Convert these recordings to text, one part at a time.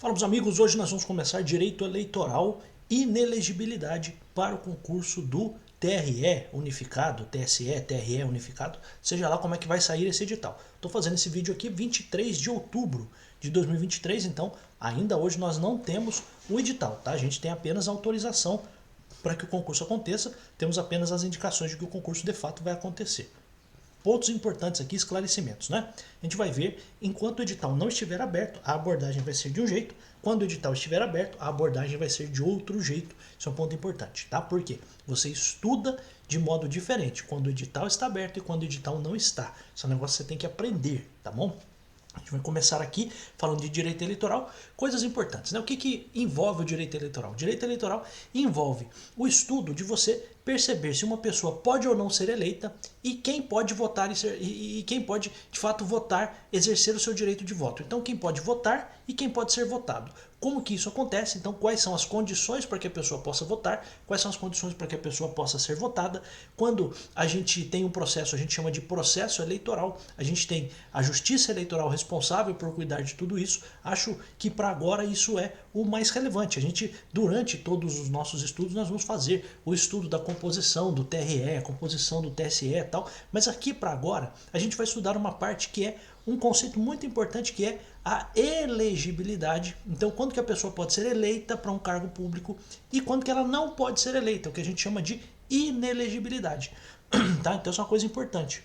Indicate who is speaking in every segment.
Speaker 1: Fala, meus amigos, hoje nós vamos começar direito eleitoral e inelegibilidade para o concurso do TRE unificado, TSE, TRE unificado, seja lá como é que vai sair esse edital. Estou fazendo esse vídeo aqui 23 de outubro de 2023, então ainda hoje nós não temos o edital, tá? A gente tem apenas a autorização para que o concurso aconteça, temos apenas as indicações de que o concurso de fato vai acontecer. Pontos importantes aqui, esclarecimentos, né? A gente vai ver, enquanto o edital não estiver aberto, a abordagem vai ser de um jeito. Quando o edital estiver aberto, a abordagem vai ser de outro jeito. Isso é um ponto importante, tá? Por quê? Você estuda de modo diferente quando o edital está aberto e quando o edital não está. Esse é um negócio que você tem que aprender, tá bom? A gente vai começar aqui falando de direito eleitoral, coisas importantes, né? O que envolve o direito eleitoral? O direito eleitoral envolve o estudo de você perceber se uma pessoa pode ou não ser eleita e quem pode votar e quem pode de fato votar, exercer o seu direito de voto. Então quem pode votar e quem pode ser votado. Como que isso acontece? Então quais são as condições para que a pessoa possa votar, quais são as condições para que a pessoa possa ser votada. Quando a gente tem um processo, a gente chama de processo eleitoral, a gente tem a justiça eleitoral responsável por cuidar de tudo isso. Acho que para agora isso é o mais relevante. A gente, durante todos os nossos estudos, nós vamos fazer o estudo da composição do TRE, a composição do TSE e tal, mas aqui para agora a gente vai estudar uma parte que é um conceito muito importante, que é a elegibilidade. Então, quando que a pessoa pode ser eleita para um cargo público e quando que ela não pode ser eleita, o que a gente chama de inelegibilidade. Tá? Então, isso é uma coisa importante.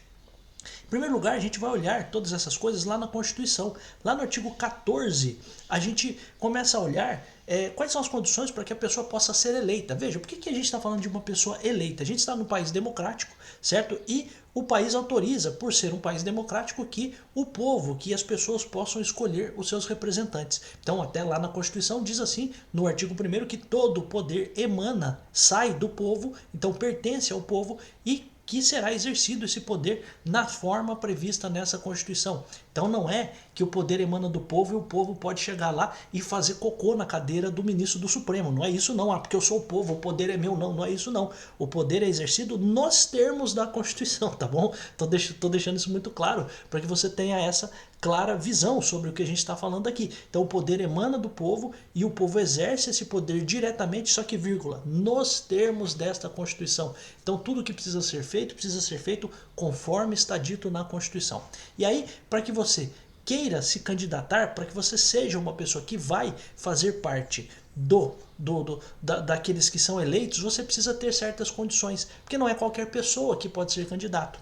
Speaker 1: Em primeiro lugar, a gente vai olhar todas essas coisas lá na Constituição. Lá no artigo 14, a gente começa a olhar quais são as condições para que a pessoa possa ser eleita. Veja, por que a gente está falando de uma pessoa eleita? A gente está num país democrático, certo? E o país autoriza, por ser um país democrático, que o povo, que as pessoas possam escolher os seus representantes. Então, até lá na Constituição diz assim, no artigo 1º, que todo o poder emana, sai do povo, então pertence ao povo e que será exercido esse poder na forma prevista nessa Constituição. Então não é que o poder emana do povo e o povo pode chegar lá e fazer cocô na cadeira do ministro do Supremo. Não é isso não, porque eu sou o povo, o poder é meu. Não, não é isso não. O poder é exercido nos termos da Constituição, tá bom? Tô deixando isso muito claro para que você tenha essa clara visão sobre o que a gente está falando aqui. Então o poder emana do povo e o povo exerce esse poder diretamente, só que vírgula, nos termos desta Constituição. Então tudo que precisa ser feito conforme está dito na Constituição. E aí, para que você queira se candidatar, para que você seja uma pessoa que vai fazer parte daqueles que são eleitos, você precisa ter certas condições, porque não é qualquer pessoa que pode ser candidato.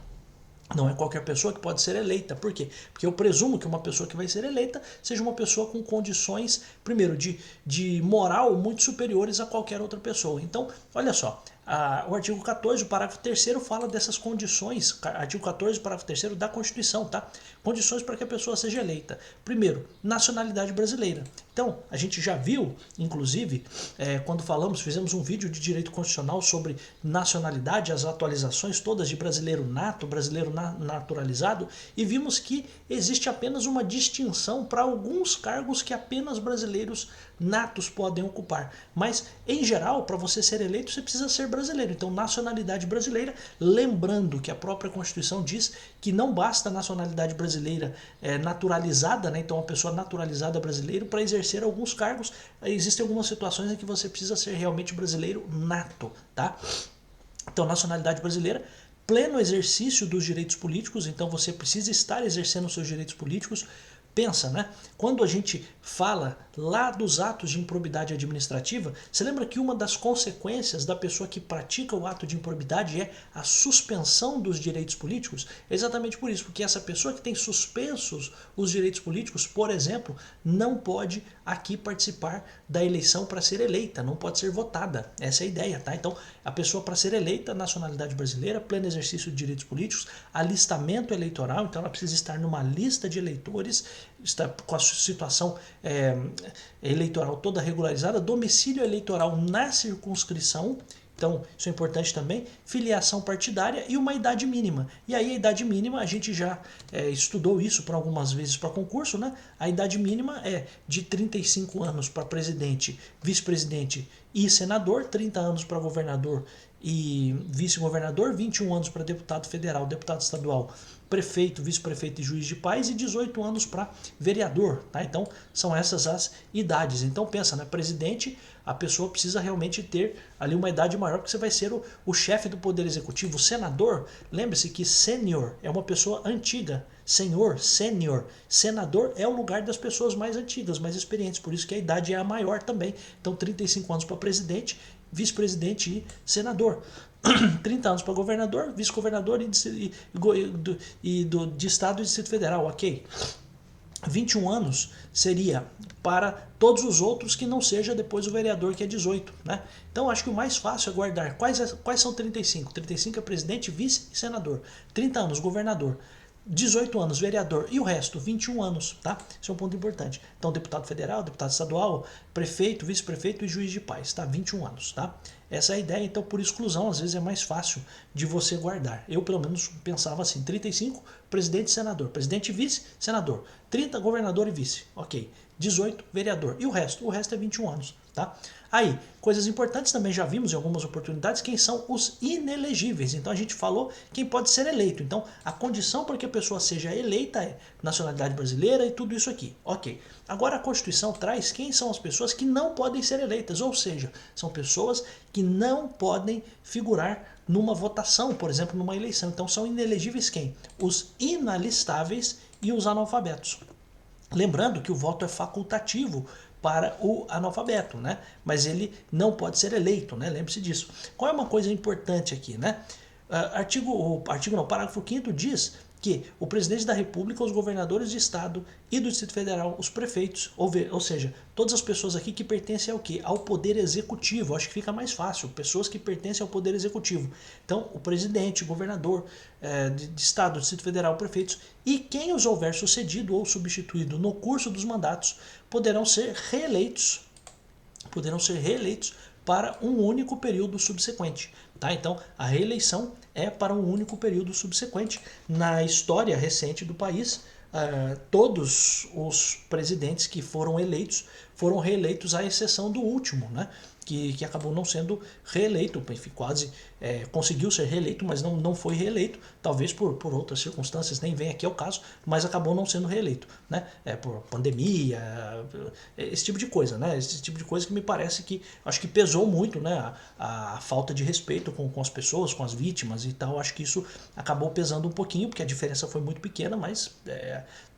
Speaker 1: Não é qualquer pessoa que pode ser eleita. Por quê? Porque eu presumo que uma pessoa que vai ser eleita seja uma pessoa com condições, primeiro, de moral muito superiores a qualquer outra pessoa. Então, olha só, o artigo 14, o parágrafo 3º, fala dessas condições, artigo 14, parágrafo 3º da Constituição, tá? Condições para que a pessoa seja eleita. Primeiro, nacionalidade brasileira. Então, a gente já viu, inclusive, quando fizemos um vídeo de direito constitucional sobre nacionalidade, as atualizações todas de brasileiro nato, brasileiro naturalizado, e vimos que existe apenas uma distinção para alguns cargos que apenas brasileiros natos podem ocupar. Mas, em geral, para você ser eleito, você precisa ser brasileiro. Então, nacionalidade brasileira, lembrando que a própria Constituição diz que não basta a nacionalidade brasileira naturalizada, né? Então, a pessoa naturalizada brasileira, para exercer alguns cargos, existem algumas situações em que você precisa ser realmente brasileiro nato, tá? Então, nacionalidade brasileira, pleno exercício dos direitos políticos, então você precisa estar exercendo os seus direitos políticos. Pensa, né? Quando a gente fala lá dos atos de improbidade administrativa, você lembra que uma das consequências da pessoa que pratica o ato de improbidade é a suspensão dos direitos políticos? É exatamente por isso, porque essa pessoa que tem suspensos os direitos políticos, por exemplo, não pode aqui participar da eleição para ser eleita, não pode ser votada. Essa é a ideia, tá? Então, a pessoa para ser eleita, nacionalidade brasileira, pleno exercício de direitos políticos, alistamento eleitoral, então ela precisa estar numa lista de eleitores, está com a situação eleitoral toda regularizada, domicílio eleitoral na circunscrição, então isso é importante também, filiação partidária e uma idade mínima. E aí a idade mínima, a gente já estudou isso por algumas vezes para concurso, né? A idade mínima é de 35 anos para presidente, vice-presidente e senador, 30 anos para governador e vice-governador, 21 anos para deputado federal, deputado estadual, prefeito, vice-prefeito e juiz de paz, e 18 anos para vereador, tá? Então são essas as idades. Então pensa, né? Presidente, a pessoa precisa realmente ter ali uma idade maior, porque você vai ser o chefe do poder executivo. O senador, lembre-se que sênior é uma pessoa antiga, senhor, sênior, senador é o lugar das pessoas mais antigas, mais experientes, por isso que a idade é a maior também. Então 35 anos para presidente, vice-presidente e senador. 30 anos para governador, vice-governador de estado e Distrito Federal, ok. 21 anos seria para todos os outros que não seja depois o vereador, que é 18, né? Então acho que o mais fácil é guardar quais são 35. 35 é presidente, vice e senador. 30 anos governador. 18 anos vereador e o resto 21 anos, tá? Esse é um ponto importante. Então deputado federal, deputado estadual, prefeito, vice-prefeito e juiz de paz, tá? 21 anos, tá? Essa é a ideia, então por exclusão às vezes é mais fácil de você guardar. Eu pelo menos pensava assim, 35 presidente e senador, presidente e vice, senador, 30 governador e vice, ok. 18 vereador e o resto é 21 anos, tá? Aí, coisas importantes também já vimos em algumas oportunidades, quem são os inelegíveis. Então a gente falou quem pode ser eleito. Então a condição para que a pessoa seja eleita é nacionalidade brasileira e tudo isso aqui. Ok. Agora a Constituição traz quem são as pessoas que não podem ser eleitas, ou seja, são pessoas que não podem figurar numa votação, por exemplo, numa eleição. Então são inelegíveis quem? Os inalistáveis e os analfabetos. Lembrando que o voto é facultativo para o analfabeto, né? Mas ele não pode ser eleito, né? Lembre-se disso. Qual é uma coisa importante aqui, né? Parágrafo 5º diz que o presidente da República, os governadores de estado e do Distrito Federal, os prefeitos, ou seja, todas as pessoas aqui que pertencem ao quê? Ao poder executivo. Acho que fica mais fácil, pessoas que pertencem ao poder executivo. Então, o presidente, o governador de estado, do Distrito Federal, prefeitos e quem os houver sucedido ou substituído no curso dos mandatos poderão ser reeleitos para um único período subsequente. Tá? Então, a reeleição é para um único período subsequente. Na história recente do país, todos os presidentes que foram reeleitos à exceção do último, né? Que acabou não sendo reeleito, enfim, quase conseguiu ser reeleito, mas não foi reeleito, talvez por outras circunstâncias, nem vem aqui ao caso, mas acabou não sendo reeleito, né? Por pandemia, esse tipo de coisa, né? Esse tipo de coisa que me parece que, acho que pesou muito, né? A falta de respeito com as pessoas, com as vítimas e tal, acho que isso acabou pesando um pouquinho, porque a diferença foi muito pequena, mas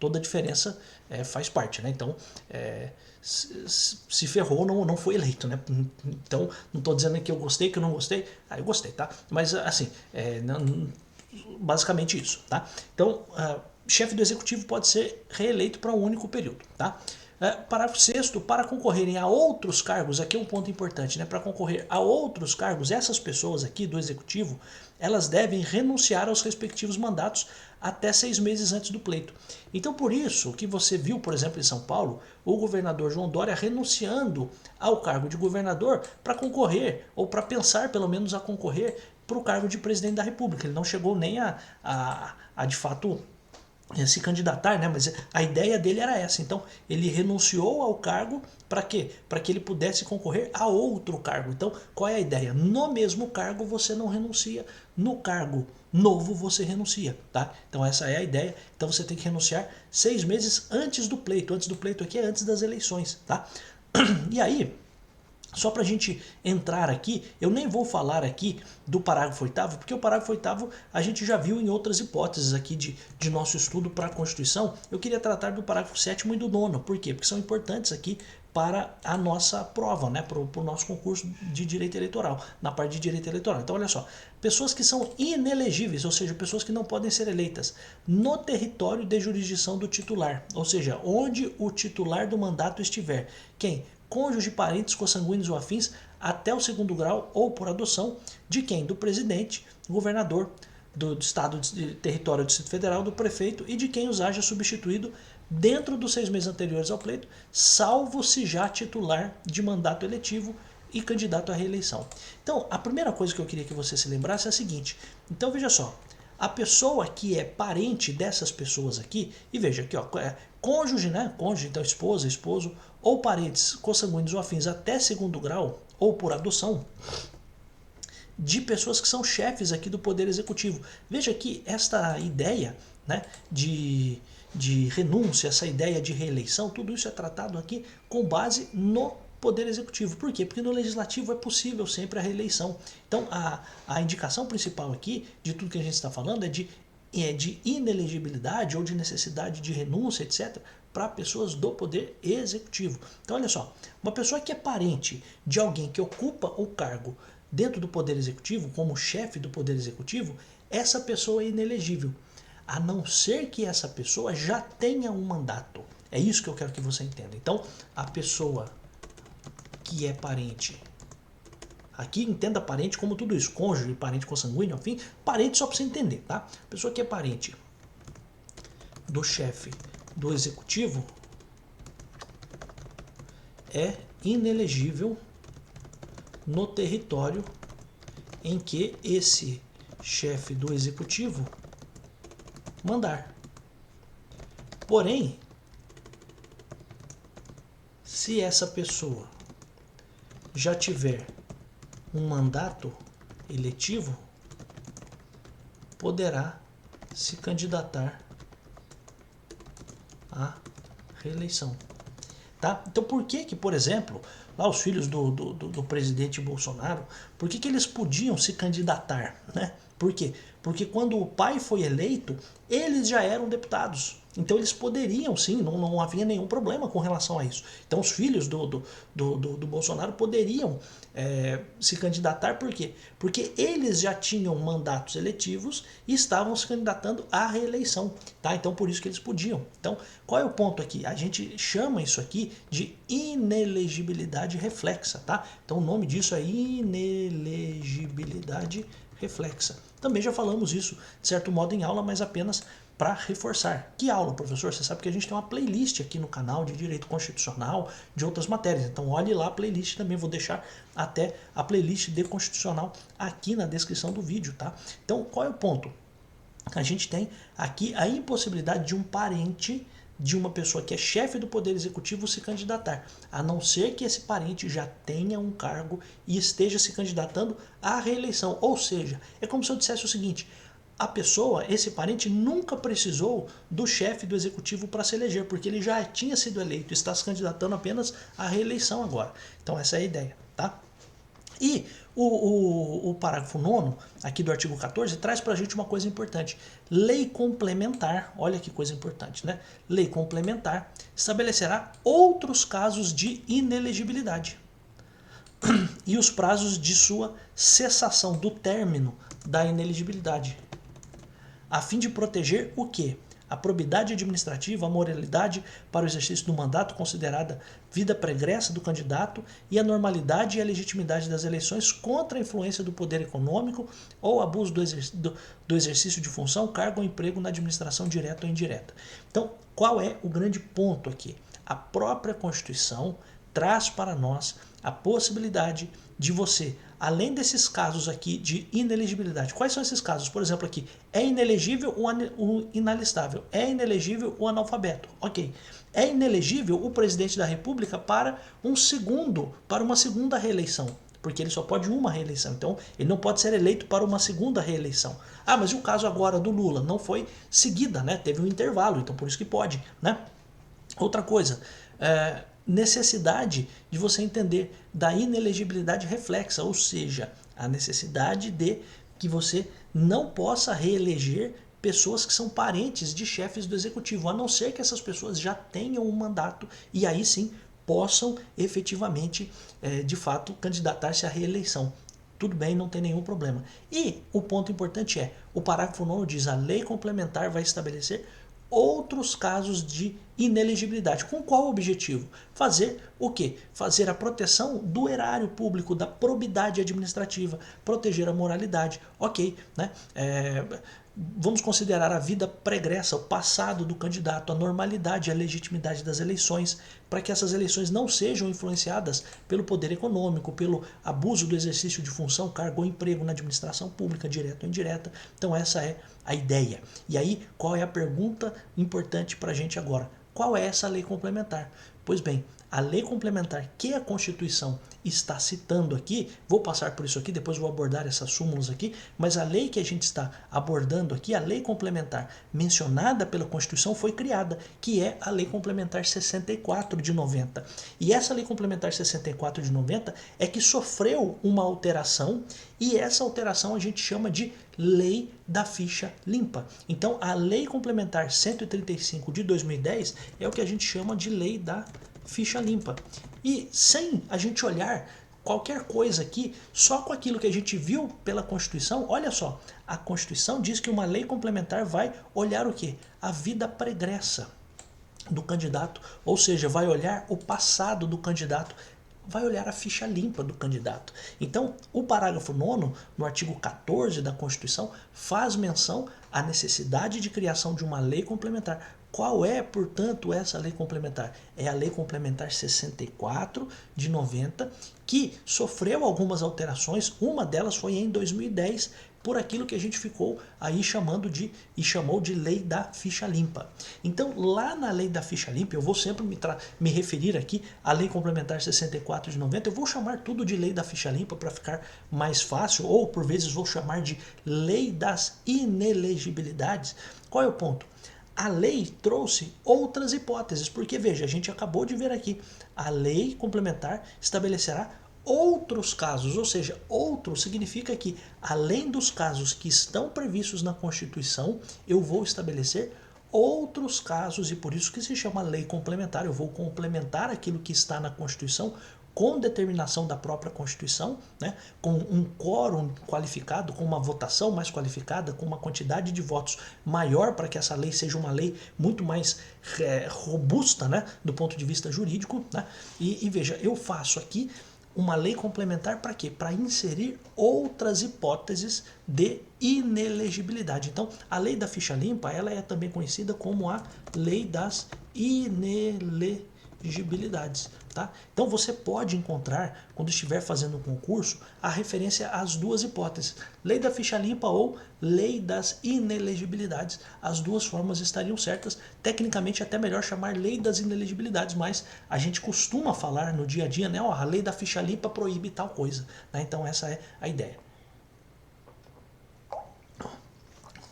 Speaker 1: toda a diferença faz parte, né? Então, se ferrou, não foi eleito, né? Então, não estou dizendo que eu gostei, que eu não gostei. Eu gostei, tá? Mas, assim, basicamente isso, tá? Então, chefe do executivo pode ser reeleito para um único período, tá? Parágrafo 6º, para concorrerem a outros cargos, aqui é um ponto importante, né? Para concorrer a outros cargos, essas pessoas aqui do executivo, elas devem renunciar aos respectivos mandatos até 6 meses antes do pleito. Então, por isso que você viu, por exemplo, em São Paulo, o governador João Dória renunciando ao cargo de governador para concorrer, ou para pensar pelo menos a concorrer para o cargo de presidente da República. Ele não chegou nem a de fato se candidatar, né? Mas a ideia dele era essa. Então ele renunciou ao cargo para quê? Para que ele pudesse concorrer a outro cargo. Então qual é a ideia? No mesmo cargo você não renuncia, no cargo novo você renuncia, tá? Então essa é a ideia. Então você tem que renunciar 6 meses antes do pleito. Antes do pleito aqui é antes das eleições, tá? E aí, só para a gente entrar aqui, eu nem vou falar aqui do parágrafo 8º, porque o parágrafo 8º a gente já viu em outras hipóteses aqui de nosso estudo para a Constituição. Eu queria tratar do parágrafo 7º e do 9º. Por quê? Porque são importantes aqui para a nossa prova, né? Para o nosso concurso de direito eleitoral, na parte de direito eleitoral. Então olha só, pessoas que são inelegíveis, ou seja, pessoas que não podem ser eleitas no território de jurisdição do titular, ou seja, onde o titular do mandato estiver. Quem? Cônjuge, parentes, consanguíneos ou afins, até o 2º grau ou por adoção, de quem? Do presidente, governador do estado de território do Distrito Federal, do prefeito e de quem os haja substituído dentro dos 6 meses anteriores ao pleito, salvo se já titular de mandato eletivo e candidato à reeleição. Então, a primeira coisa que eu queria que você se lembrasse é a seguinte. Então, veja só. A pessoa que é parente dessas pessoas aqui, e veja aqui, ó, cônjuge, né? Cônjuge, então esposa, esposo, ou parentes consanguíneos ou afins até segundo grau, ou por adoção, de pessoas que são chefes aqui do Poder Executivo. Veja que esta ideia, né, de renúncia, essa ideia de reeleição, tudo isso é tratado aqui com base no Poder Executivo. Por quê? Porque no Legislativo é possível sempre a reeleição. Então, a indicação principal aqui de tudo que a gente está falando é de inelegibilidade ou de necessidade de renúncia, etc., para pessoas do Poder Executivo. Então, olha só, uma pessoa que é parente de alguém que ocupa o cargo dentro do Poder Executivo, como chefe do Poder Executivo, essa pessoa é inelegível, a não ser que essa pessoa já tenha um mandato. É isso que eu quero que você entenda. Então, a pessoa que é parente, aqui entenda parente como tudo isso, cônjuge, parente consanguíneo, enfim, parente só para você entender, tá? A pessoa que é parente do chefe do Executivo é inelegível no território em que esse chefe do Executivo mandar. Porém, se essa pessoa já tiver um mandato eletivo, poderá se candidatar à reeleição. Tá? Então por que, por exemplo, lá os filhos do presidente Bolsonaro, por que eles podiam se candidatar? Né? Por quê? Porque quando o pai foi eleito, eles já eram deputados. Então eles poderiam sim, não havia nenhum problema com relação a isso. Então os filhos do Bolsonaro poderiam se candidatar, por quê? Porque eles já tinham mandatos eletivos e estavam se candidatando à reeleição. Tá? Então por isso que eles podiam. Então qual é o ponto aqui? A gente chama isso aqui de inelegibilidade reflexa. Tá? Então o nome disso é inelegibilidade reflexa. Também já falamos isso de certo modo em aula, mas apenas para reforçar. Que aula, professor? Você sabe que a gente tem uma playlist aqui no canal de Direito Constitucional, de outras matérias. Então olhe lá a playlist também, vou deixar até a playlist de Constitucional aqui na descrição do vídeo, tá? Então qual é o ponto? A gente tem aqui a impossibilidade de um parente de uma pessoa que é chefe do Poder Executivo se candidatar, a não ser que esse parente já tenha um cargo e esteja se candidatando à reeleição. Ou seja, é como se eu dissesse o seguinte: a pessoa, esse parente, nunca precisou do chefe do executivo para se eleger, porque ele já tinha sido eleito e está se candidatando apenas à reeleição agora. Então essa é a ideia, tá? E o parágrafo 9º, aqui do artigo 14, traz para a gente uma coisa importante. Lei complementar, olha que coisa importante, né? Lei complementar estabelecerá outros casos de inelegibilidade e os prazos de sua cessação do término da inelegibilidade, a fim de proteger o quê? A probidade administrativa, a moralidade para o exercício do mandato considerada vida pregressa do candidato e a normalidade e a legitimidade das eleições contra a influência do poder econômico ou abuso do exercício de função, cargo ou emprego na administração direta ou indireta. Então, qual é o grande ponto aqui? A própria Constituição traz para nós a possibilidade de você, além desses casos aqui de inelegibilidade, quais são esses casos? Por exemplo, aqui, é inelegível o inalistável, é inelegível o analfabeto, ok. É inelegível o presidente da República para uma segunda reeleição, porque ele só pode uma reeleição, então ele não pode ser eleito para uma segunda reeleição. Ah, mas e o caso agora do Lula? Não foi seguida, né? Teve um intervalo, então por isso que pode, né? Outra coisa, necessidade de você entender da inelegibilidade reflexa, ou seja, a necessidade de que você não possa reeleger pessoas que são parentes de chefes do executivo, a não ser que essas pessoas já tenham um mandato e aí sim possam efetivamente, de fato, candidatar-se à reeleição. Tudo bem, não tem nenhum problema. E o ponto importante é, o parágrafo 9º diz: a lei complementar vai estabelecer outros casos de inelegibilidade. Com qual objetivo? Fazer o quê? Fazer a proteção do erário público, da probidade administrativa, proteger a moralidade. Ok, né? Vamos considerar a vida pregressa, o passado do candidato, a normalidade, a legitimidade das eleições, para que essas eleições não sejam influenciadas pelo poder econômico, pelo abuso do exercício de função, cargo ou emprego na administração pública, direta ou indireta. Então essa é a ideia. E aí, qual é a pergunta importante para a gente agora? Qual é essa lei complementar? Pois bem, a lei complementar que a Constituição está citando aqui, vou passar por isso aqui, depois vou abordar essas súmulas aqui, mas a lei que a gente está abordando aqui, a lei complementar mencionada pela Constituição foi criada, que é a Lei Complementar 64 de 90. E essa Lei Complementar 64 de 90 é que sofreu uma alteração, e essa alteração a gente chama de Lei da Ficha Limpa. Então, a Lei Complementar 135 de 2010 é o que a gente chama de Lei da Ficha Limpa. E sem a gente olhar qualquer coisa aqui, só com aquilo que a gente viu pela Constituição, olha só, a Constituição diz que uma lei complementar vai olhar o quê? A vida pregressa do candidato, ou seja, vai olhar o passado do candidato, vai olhar a ficha limpa do candidato. Então, o parágrafo 9º, no artigo 14 da Constituição, faz menção à necessidade de criação de uma lei complementar. Qual é, portanto, essa lei complementar? É a Lei Complementar 64 de 90, que sofreu algumas alterações, uma delas foi em 2010, por aquilo que a gente ficou aí chamou de Lei da Ficha Limpa. Então, lá na Lei da Ficha Limpa, eu vou sempre me referir aqui à Lei Complementar 64 de 90, eu vou chamar tudo de Lei da Ficha Limpa para ficar mais fácil, ou por vezes vou chamar de Lei das Inelegibilidades. Qual é o ponto? A lei trouxe outras hipóteses, porque veja, a gente acabou de ver aqui, a lei complementar estabelecerá outros casos, ou seja, outro significa que além dos casos que estão previstos na Constituição, eu vou estabelecer outros casos, e por isso que se chama lei complementar. Eu vou complementar aquilo que está na Constituição com determinação da própria Constituição, né, com um quórum qualificado, com uma votação mais qualificada, com uma quantidade de votos maior para que essa lei seja uma lei muito mais robusta, né, do ponto de vista jurídico. Né, e veja, eu faço aqui uma lei complementar para quê? Para inserir outras hipóteses de inelegibilidade. Então, a lei da ficha limpa, ela é também conhecida como a lei das inelegibilidades. Tá? Então você pode encontrar, quando estiver fazendo um concurso, a referência às duas hipóteses, lei da ficha limpa ou lei das inelegibilidades. As duas formas estariam certas, tecnicamente até melhor chamar lei das inelegibilidades, mas a gente costuma falar no dia a dia, né? Ó, a lei da ficha limpa proíbe tal coisa. Né? Então essa é a ideia.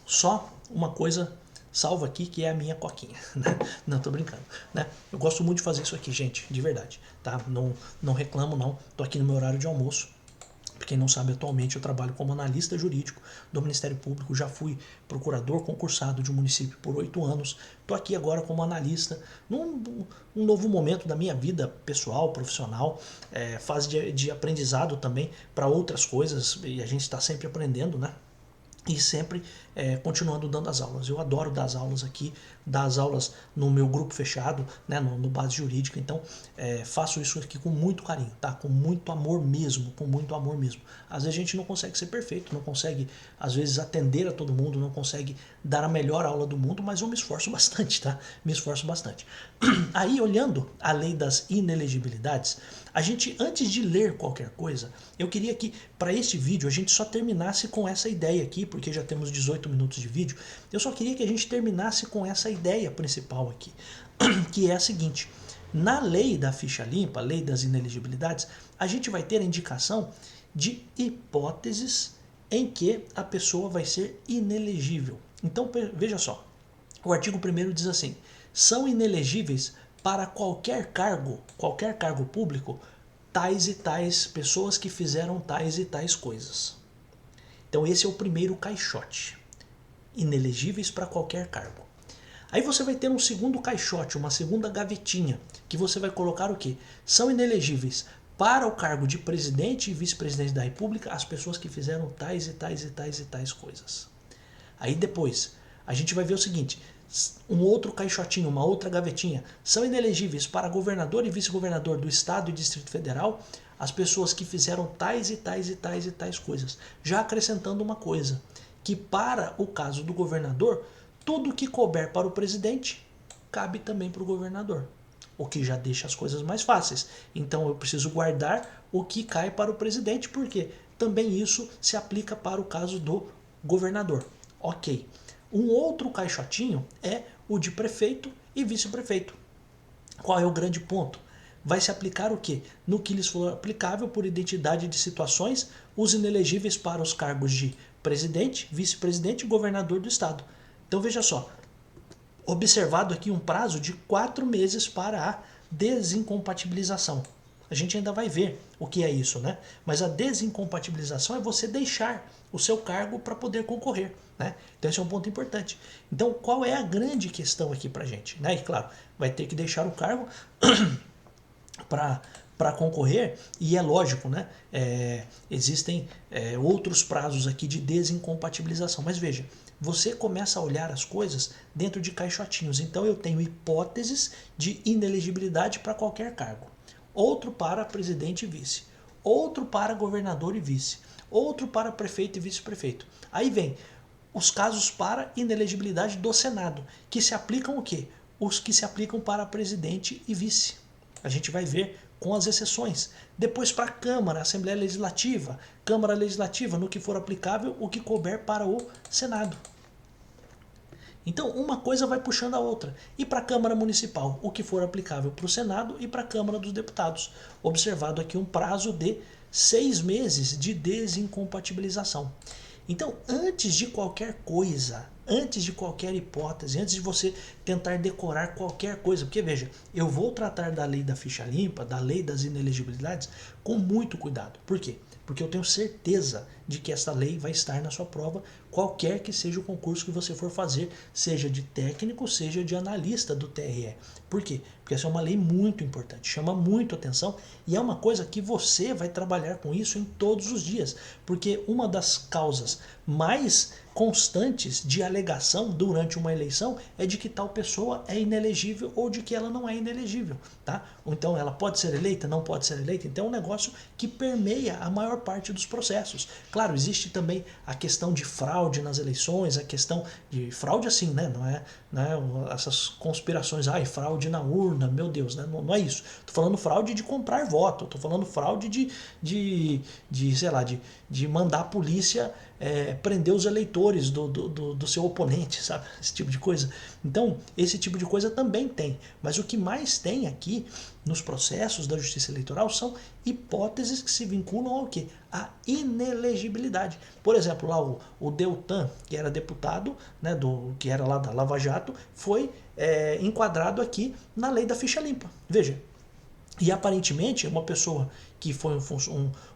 Speaker 1: Só uma coisa salva aqui, que é a minha coquinha, né? Não, tô brincando, né? Eu gosto muito de fazer isso aqui, gente, de verdade, tá? Não reclamo, não. Tô aqui no meu horário de almoço. Pra quem não sabe, atualmente eu trabalho como analista jurídico do Ministério Público, já fui procurador concursado de um município por 8 anos, tô aqui agora como analista, num novo momento da minha vida pessoal, profissional, fase de aprendizado também para outras coisas, e a gente está sempre aprendendo, né? E sempre continuando dando as aulas. Eu adoro dar as aulas aqui, dar as aulas no meu grupo fechado, né, no Base Jurídica. Então, faço isso aqui com muito carinho, tá? Com muito amor mesmo, com muito amor mesmo. Às vezes a gente não consegue ser perfeito, não consegue, às vezes, atender a todo mundo, não consegue dar a melhor aula do mundo, mas eu me esforço bastante, tá? Me esforço bastante. Aí, olhando a lei das inelegibilidades, a gente, antes de ler qualquer coisa, eu queria que, para este vídeo, a gente só terminasse com essa ideia aqui, porque já temos 18 minutos de vídeo. Eu só queria que a gente terminasse com essa ideia principal aqui, que é a seguinte: na lei da ficha limpa, lei das inelegibilidades, a gente vai ter a indicação de hipóteses em que a pessoa vai ser inelegível. Então, veja só, o artigo 1º diz assim: são inelegíveis para qualquer cargo público, tais e tais pessoas que fizeram tais e tais coisas. Então esse é o primeiro caixote. Inelegíveis para qualquer cargo. Aí você vai ter um segundo caixote, uma segunda gavetinha, que você vai colocar o quê? São inelegíveis para o cargo de presidente e vice-presidente da República as pessoas que fizeram tais e tais e tais e tais coisas. Aí depois a gente vai ver o seguinte: um outro caixotinho, uma outra gavetinha, são inelegíveis para governador e vice-governador do Estado e Distrito Federal as pessoas que fizeram tais e tais e tais e tais coisas. Já acrescentando uma coisa, que para o caso do governador, tudo que couber para o presidente cabe também para o governador, o que já deixa as coisas mais fáceis. Então eu preciso guardar o que cai para o presidente, porque também isso se aplica para o caso do governador. Ok. Um outro caixotinho é o de prefeito e vice-prefeito. Qual é o grande ponto? vai se aplicar o quê? No que lhes for aplicável por identidade de situações, os inelegíveis para os cargos de presidente, vice-presidente e governador do estado. Então veja só, observado aqui um prazo de 4 meses para a desincompatibilização. A gente ainda vai ver o que é isso, né? Mas a desincompatibilização é você deixar o seu cargo para poder concorrer, né? Então esse é um ponto importante. Então qual é a grande questão aqui para a gente, né? E claro, vai ter que deixar o cargo para concorrer, e é lógico, né? Existem outros prazos aqui de desincompatibilização, mas veja, você começa a olhar as coisas dentro de caixotinhos. Então eu tenho hipóteses de inelegibilidade para qualquer cargo, outro para presidente e vice, outro para governador e vice, outro para prefeito e vice-prefeito. Aí vem os casos para inelegibilidade do Senado, que se aplicam o quê? Os que se aplicam para presidente e vice. A gente vai ver com as exceções. Depois para a Câmara, Assembleia Legislativa, Câmara Legislativa, no que for aplicável, o que couber para o Senado. Então uma coisa vai puxando a outra. E para a Câmara Municipal, o que for aplicável para o Senado e para a Câmara dos Deputados. Observado aqui um prazo de 6 meses de desincompatibilização. Então, antes de qualquer coisa, antes de qualquer hipótese, antes de você tentar decorar qualquer coisa, porque veja, eu vou tratar da lei da ficha limpa, da lei das inelegibilidades, com muito cuidado. Por quê? Porque eu tenho certeza de que essa lei vai estar na sua prova, qualquer que seja o concurso que você for fazer, seja de técnico, seja de analista do TRE. Por quê? Porque essa é uma lei muito importante, chama muito atenção e é uma coisa que você vai trabalhar com isso em todos os dias, porque uma das causas mais constantes de alegação durante uma eleição é de que tal pessoa é inelegível ou de que ela não é inelegível, tá? Ou então ela pode ser eleita, não pode ser eleita, então é um negócio que permeia a maior parte dos processos. Claro, existe também a questão de fraude nas eleições, a questão de fraude assim, né? Não é essas conspirações, fraude na urna, meu Deus, né? Não é isso. Tô falando fraude de comprar voto, tô falando fraude sei lá, de mandar a polícia prender os eleitores do seu oponente, sabe? Esse tipo de coisa. Então, esse tipo de coisa também tem. Mas o que mais tem aqui nos processos da Justiça Eleitoral são hipóteses que se vinculam ao quê? A inelegibilidade. Por exemplo, lá o Deltan, que era deputado, né, que era lá da Lava Jato, foi enquadrado aqui na lei da ficha limpa. Veja, e aparentemente uma pessoa que foi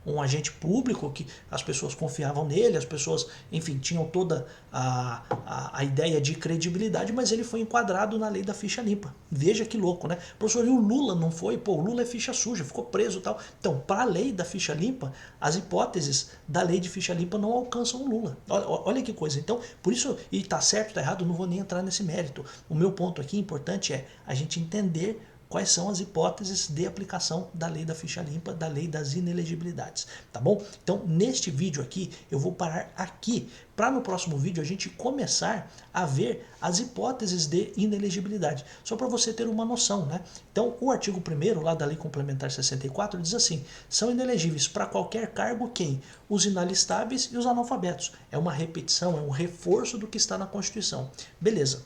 Speaker 1: um agente público, que as pessoas confiavam nele, as pessoas, enfim, tinham toda a ideia de credibilidade, mas ele foi enquadrado na lei da ficha limpa. Veja que louco, né? Professor, e o Lula não foi? Pô, o Lula é ficha suja, ficou preso e tal. Então, para a lei da ficha limpa, as hipóteses da lei de ficha limpa não alcançam o Lula. Olha que coisa. Então, por isso, e tá certo, tá errado, não vou nem entrar nesse mérito. O meu ponto aqui importante é a gente entender quais são as hipóteses de aplicação da lei da ficha limpa, da lei das inelegibilidades, tá bom? Então, neste vídeo aqui, eu vou parar aqui, para no próximo vídeo a gente começar a ver as hipóteses de inelegibilidade, só para você ter uma noção, né? Então, o artigo 1º lá da Lei Complementar 64 diz assim: são inelegíveis para qualquer cargo quem? Os inalistáveis e os analfabetos. É uma repetição, é um reforço do que está na Constituição. Beleza.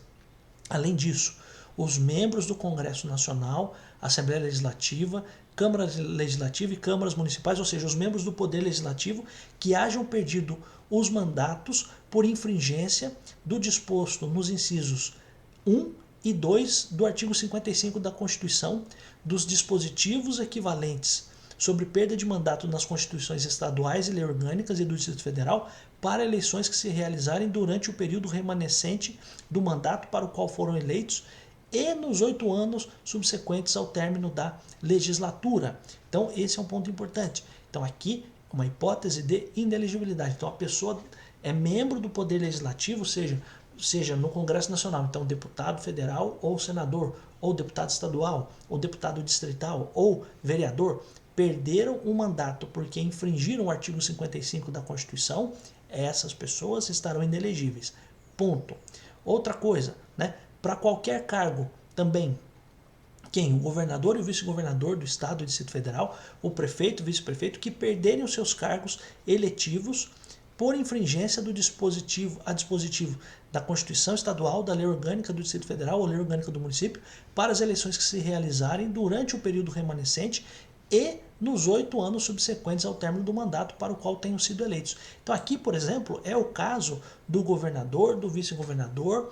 Speaker 1: Além disso, os membros do Congresso Nacional, Assembleia Legislativa, Câmara Legislativa e câmaras municipais, ou seja, os membros do Poder Legislativo que hajam perdido os mandatos por infringência do disposto nos incisos 1 e 2 do artigo 55 da Constituição, dos dispositivos equivalentes sobre perda de mandato nas constituições estaduais e lei orgânicas e do Distrito Federal para eleições que se realizarem durante o período remanescente do mandato para o qual foram eleitos e nos 8 anos subsequentes ao término da legislatura. Então, esse é um ponto importante. Então, aqui, uma hipótese de inelegibilidade. Então, a pessoa é membro do Poder Legislativo, seja no Congresso Nacional, então deputado federal ou senador, ou deputado estadual, ou deputado distrital, ou vereador, perderam o mandato porque infringiram o artigo 55 da Constituição, essas pessoas estarão inelegíveis. Ponto. Outra coisa, né? Para qualquer cargo também, quem? O governador e o vice-governador do Estado e Distrito Federal, o prefeito e vice-prefeito, que perderem os seus cargos eletivos por infringência do dispositivo da Constituição Estadual, da Lei Orgânica do Distrito Federal ou Lei Orgânica do município, para as eleições que se realizarem durante o período remanescente e nos 8 anos subsequentes ao término do mandato para o qual tenham sido eleitos. Então aqui, por exemplo, é o caso do governador, do vice-governador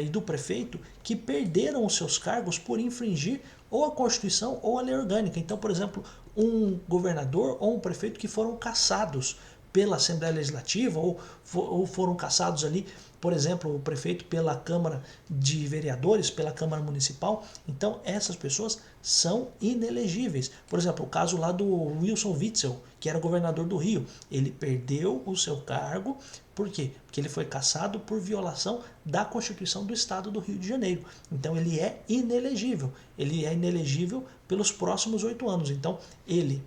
Speaker 1: e do prefeito que perderam os seus cargos por infringir ou a Constituição ou a lei orgânica. Então, por exemplo, um governador ou um prefeito que foram cassados pela Assembleia Legislativa ou foram cassados ali, por exemplo, o prefeito pela Câmara de Vereadores, pela Câmara Municipal. Então essas pessoas são inelegíveis. Por exemplo, o caso lá do Wilson Witzel, que era governador do Rio. Ele perdeu o seu cargo, por quê? Porque ele foi cassado por violação da Constituição do Estado do Rio de Janeiro. Então ele é inelegível. Ele é inelegível pelos próximos 8 anos. Então ele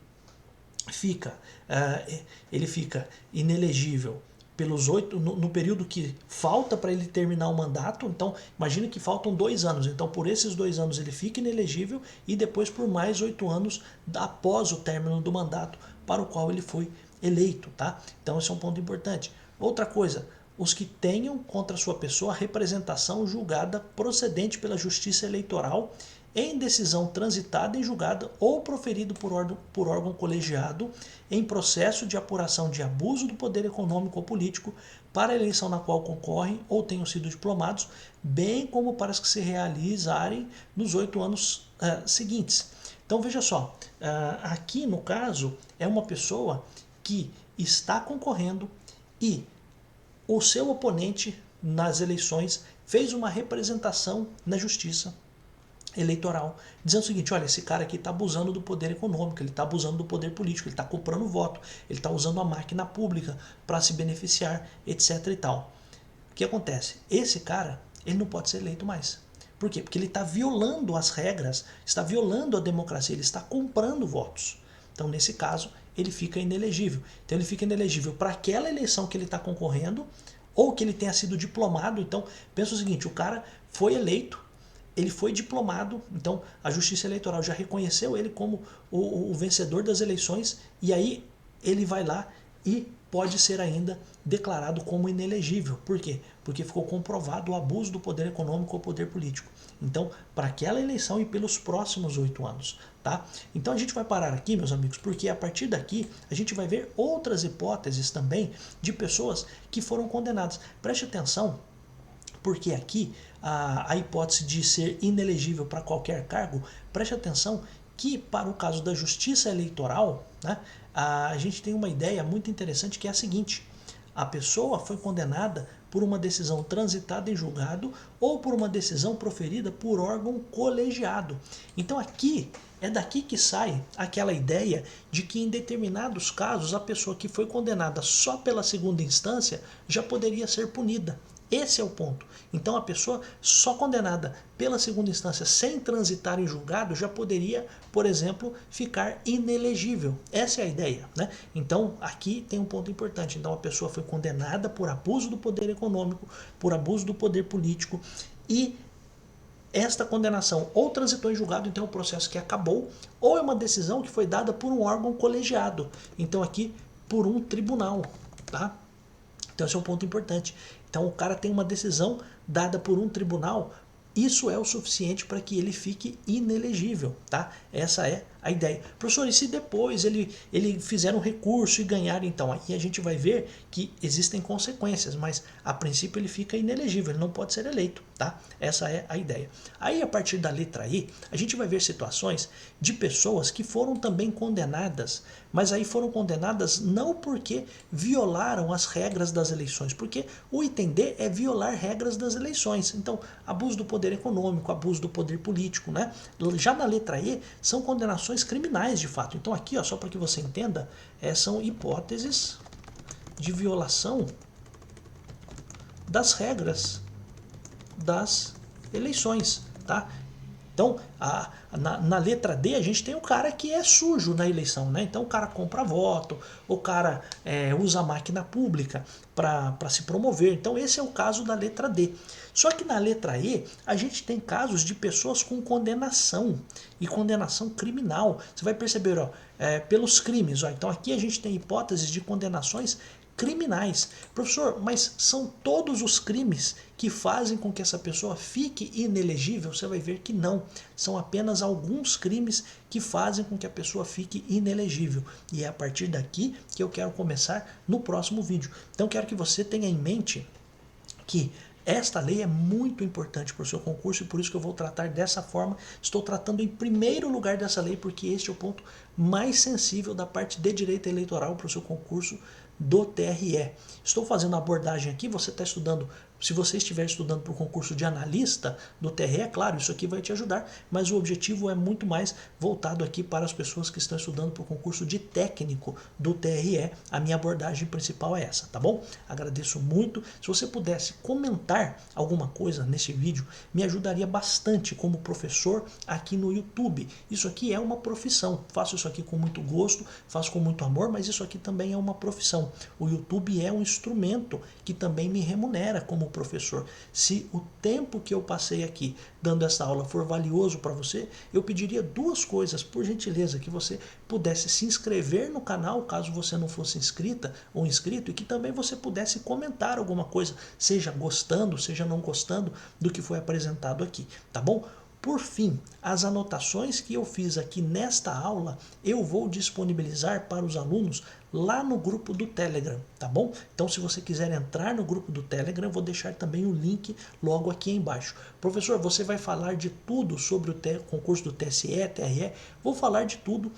Speaker 1: fica inelegível pelos 8, no período que falta para ele terminar o mandato. Então imagine que faltam 2 anos, então por esses 2 anos ele fica inelegível e depois por mais 8 anos após o término do mandato para o qual ele foi eleito, tá? Então esse é um ponto importante. Outra coisa, os que tenham contra sua pessoa representação julgada procedente pela Justiça Eleitoral em decisão transitada em julgada ou proferido por órgão colegiado em processo de apuração de abuso do poder econômico ou político para a eleição na qual concorrem ou tenham sido diplomados, bem como para as que se realizarem nos 8 anos seguintes. Então veja só, aqui no caso é uma pessoa que está concorrendo e o seu oponente nas eleições fez uma representação na justiça eleitoral, dizendo o seguinte: olha, esse cara aqui está abusando do poder econômico, ele está abusando do poder político, ele está comprando voto, ele está usando a máquina pública para se beneficiar, etc. e tal. O que acontece? Esse cara, ele não pode ser eleito mais. Por quê? Porque ele está violando as regras, está violando a democracia, ele está comprando votos. Então, nesse caso, ele fica inelegível. Então, ele fica inelegível para aquela eleição que ele está concorrendo ou que ele tenha sido diplomado. Então, pensa o seguinte: o cara foi eleito, ele foi diplomado, então a Justiça Eleitoral já reconheceu ele como o vencedor das eleições e aí ele vai lá e pode ser ainda declarado como inelegível. Por quê? Porque ficou comprovado o abuso do poder econômico ou poder político. Então, para aquela eleição e pelos próximos 8 anos. Tá? Então a gente vai parar aqui, meus amigos, porque a partir daqui a gente vai ver outras hipóteses também de pessoas que foram condenadas. Preste atenção, porque aqui a hipótese de ser inelegível para qualquer cargo, preste atenção que para o caso da Justiça Eleitoral, né, a gente tem uma ideia muito interessante que é a seguinte: a pessoa foi condenada por uma decisão transitada em julgado ou por uma decisão proferida por órgão colegiado. Então aqui é daqui que sai aquela ideia de que em determinados casos a pessoa que foi condenada só pela segunda instância já poderia ser punida. Esse é o ponto. Então a pessoa só condenada pela segunda instância sem transitar em julgado já poderia, por exemplo, ficar inelegível. Essa é a ideia, né? Então aqui tem um ponto importante. Então a pessoa foi condenada por abuso do poder econômico, por abuso do poder político e esta condenação ou transitou em julgado, então é um processo que acabou, ou é uma decisão que foi dada por um órgão colegiado. Então aqui por um tribunal, tá? Então esse é um ponto importante. Então o cara tem uma decisão dada por um tribunal, isso é o suficiente para que ele fique inelegível, tá? Essa é a ideia. Professor, e se depois ele fizer um recurso e ganhar, então aí a gente vai ver que existem consequências, mas a princípio ele fica inelegível, ele não pode ser eleito, tá? Essa é a ideia. Aí a partir da letra I, a gente vai ver situações de pessoas que foram também condenadas, mas aí foram condenadas não porque violaram as regras das eleições, porque o item D é violar regras das eleições. Então, abuso do poder econômico, abuso do poder político, né? Já na letra E, são condenações criminais de fato. Então aqui, ó, só para que você entenda, são hipóteses de violação das regras das eleições, tá? Então, na letra D, a gente tem o cara que é sujo na eleição, né? Então, o cara compra voto, o cara usa a máquina pública para se promover. Então, esse é o caso da letra D. Só que na letra E, a gente tem casos de pessoas com condenação, e condenação criminal. Você vai perceber, ó, pelos crimes. Ó. Então, aqui a gente tem hipóteses de condenações criminais. Professor, mas são todos os crimes que fazem com que essa pessoa fique inelegível? Você vai ver que não. São apenas alguns crimes que fazem com que a pessoa fique inelegível. E é a partir daqui que eu quero começar no próximo vídeo. Então quero que você tenha em mente que esta lei é muito importante para o seu concurso e por isso que eu vou tratar dessa forma. Estou tratando em primeiro lugar dessa lei porque este é o ponto mais sensível da parte de direito eleitoral para o seu concurso do TRE. Estou fazendo a abordagem aqui, você está estudando, se você estiver estudando para o concurso de analista do TRE, é claro, isso aqui vai te ajudar, mas o objetivo é muito mais voltado aqui para as pessoas que estão estudando para o concurso de técnico do TRE. A minha abordagem principal é essa, tá bom? Agradeço muito. Se você pudesse comentar alguma coisa nesse vídeo, me ajudaria bastante como professor aqui no YouTube. Isso aqui é uma profissão, faço isso aqui com muito gosto, faço com muito amor, mas isso aqui também é uma profissão. O YouTube é um instrumento que também me remunera como professor. Se o tempo que eu passei aqui dando essa aula for valioso para você, eu pediria duas coisas, por gentileza, que você pudesse se inscrever no canal, caso você não fosse inscrita ou inscrito, e que também você pudesse comentar alguma coisa, seja gostando, seja não gostando do que foi apresentado aqui, tá bom? Por fim, as anotações que eu fiz aqui nesta aula, eu vou disponibilizar para os alunos lá no grupo do Telegram, tá bom? Então, se você quiser entrar no grupo do Telegram, eu vou deixar também o link logo aqui embaixo. Professor, você vai falar de tudo sobre o concurso do TSE, TRE? Vou falar de tudo,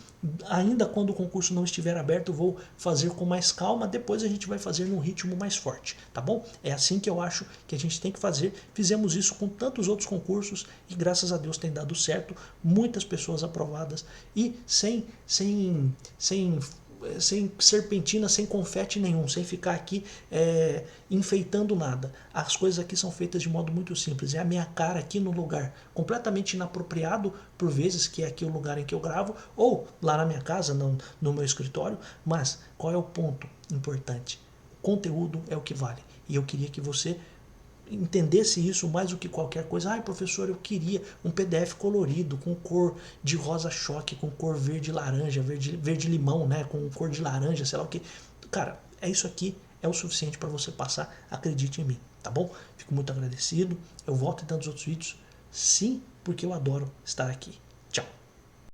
Speaker 1: ainda quando o concurso não estiver aberto, eu vou fazer com mais calma, depois a gente vai fazer num ritmo mais forte, tá bom? É assim que eu acho que a gente tem que fazer. Fizemos isso com tantos outros concursos e graças a Deus tem dado certo, muitas pessoas aprovadas e sem serpentina, sem confete nenhum, sem ficar aqui enfeitando nada. As coisas aqui são feitas de modo muito simples. É a minha cara aqui no lugar completamente inapropriado, por vezes, que é aqui o lugar em que eu gravo, ou lá na minha casa, no meu escritório. Mas qual é o ponto importante? O conteúdo é o que vale. E eu queria que você entendesse isso mais do que qualquer coisa. Ai, professor, eu queria um PDF colorido, com cor de rosa choque, com cor verde laranja, verde limão, né, com cor de laranja, sei lá o que. Cara, é isso aqui, é o suficiente para você passar, acredite em mim, tá bom? Fico muito agradecido, eu volto em tantos outros vídeos, sim, porque eu adoro estar aqui.